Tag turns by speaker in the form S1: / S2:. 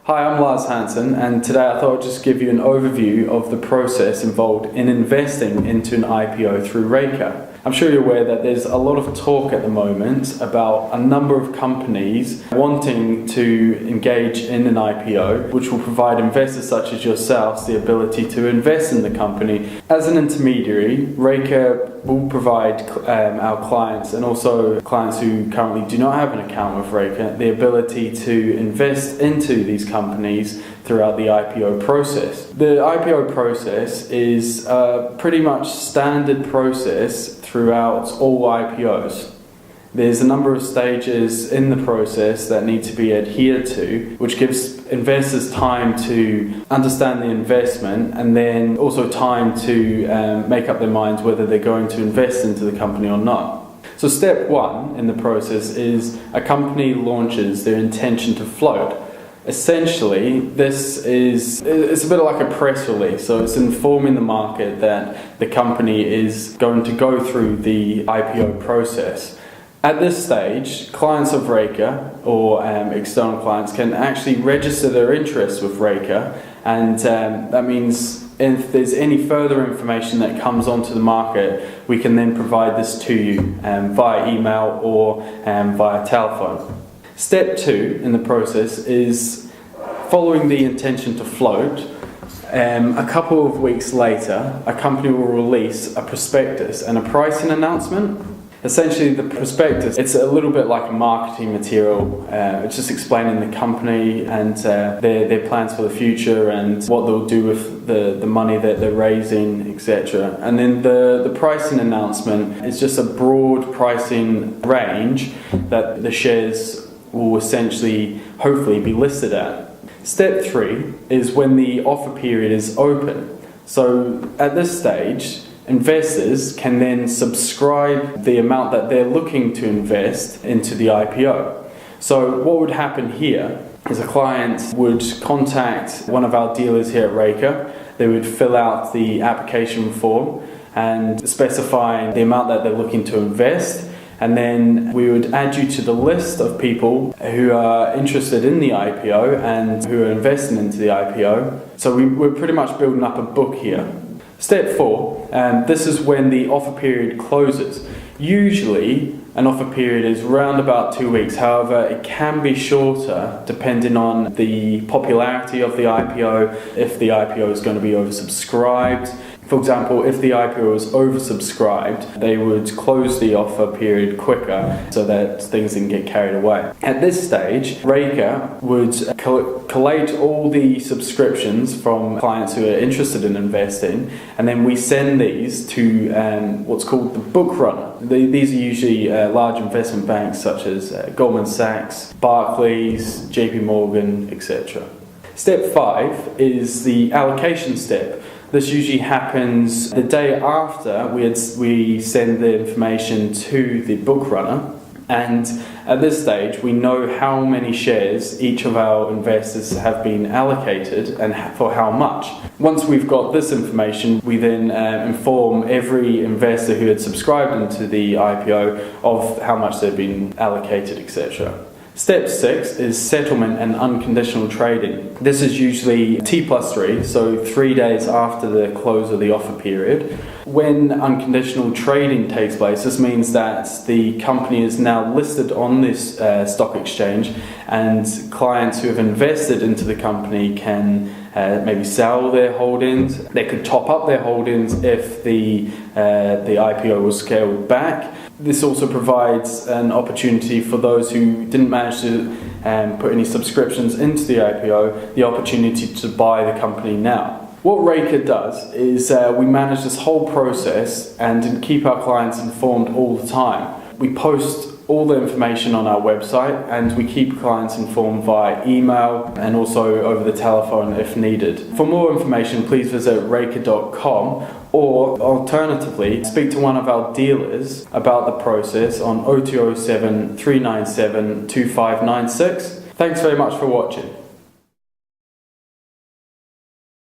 S1: Hi, I'm Lars Hansen, and today I thought I'd just give you an overview of the process involved in investing into an IPO through Reyker. I'm sure you're aware that there's a lot of talk at the moment about a number of companies wanting to engage in an IPO, which will provide investors such as yourselves the ability to invest in the company. As an intermediary, Reyker will provide our clients, and also clients who currently do not have an account with Reyker, the ability to invest into these companies throughout the IPO process. The IPO process is a pretty much standard process throughout all IPOs. There's a number of stages in the process that need to be adhered to, which gives investors time to understand the investment and then also time to make up their minds whether they're going to invest into the company or not. So step one in the process is a company launches their intention to float. Essentially, it's a bit like a press release, so it's informing the market that the company is going to go through the IPO process. At this stage, clients of Reyker or external clients can actually register their interest with Reyker, and that means if there's any further information that comes onto the market, we can then provide this to you via email or via telephone. Step two in the process is following the intention to float. A couple of weeks later, a company will release a prospectus and a pricing announcement. Essentially, the prospectus, it's a little bit like a marketing material. It's just explaining the company and their plans for the future and what they'll do with the money that they're raising, etc. And then the pricing announcement is just a broad pricing range that the shares will essentially, hopefully, be listed at. Step three is when the offer period is open. So at this stage, investors can then subscribe the amount that they're looking to invest into the IPO. So what would happen here is a client would contact one of our dealers here at Reyker. They would fill out the application form and specify the amount that they're looking to invest. And then we would add you to the list of people who are interested in the IPO and who are investing into the IPO. So we're pretty much building up a book here. Step four, this is when the offer period closes. Usually, an offer period is around about 2 weeks. However, it can be shorter depending on the popularity of the IPO, if the IPO is going to be oversubscribed. For example, if the IPO is oversubscribed, they would close the offer period quicker so that things didn't get carried away. At this stage, Reyker would collate all the subscriptions from clients who are interested in investing, and then we send these to what's called the book runner. These are usually large investment banks such as Goldman Sachs, Barclays, JP Morgan, etc. Step five is the allocation step. This usually happens the day after we send the information to the book runner, and at this stage we know how many shares each of our investors have been allocated and for how much. Once we've got this information, we then inform every investor who had subscribed into the IPO of how much they've been allocated, etc. Step six is settlement and unconditional trading. This is usually T+3, so 3 days after the close of the offer period. When unconditional trading takes place, this means that the company is now listed on this stock exchange, and clients who have invested into the company can maybe sell their holdings. They could top up their holdings if the IPO was scaled back. This also provides an opportunity for those who didn't manage to put any subscriptions into the IPO, the opportunity to buy the company now. What Reyker does is we manage this whole process and keep our clients informed all the time. We post all the information on our website, and we keep clients informed via email and also over the telephone if needed. For more information, please visit reyker.com, or alternatively, speak to one of our dealers about the process on 0207 397 2596. Thanks very much for watching.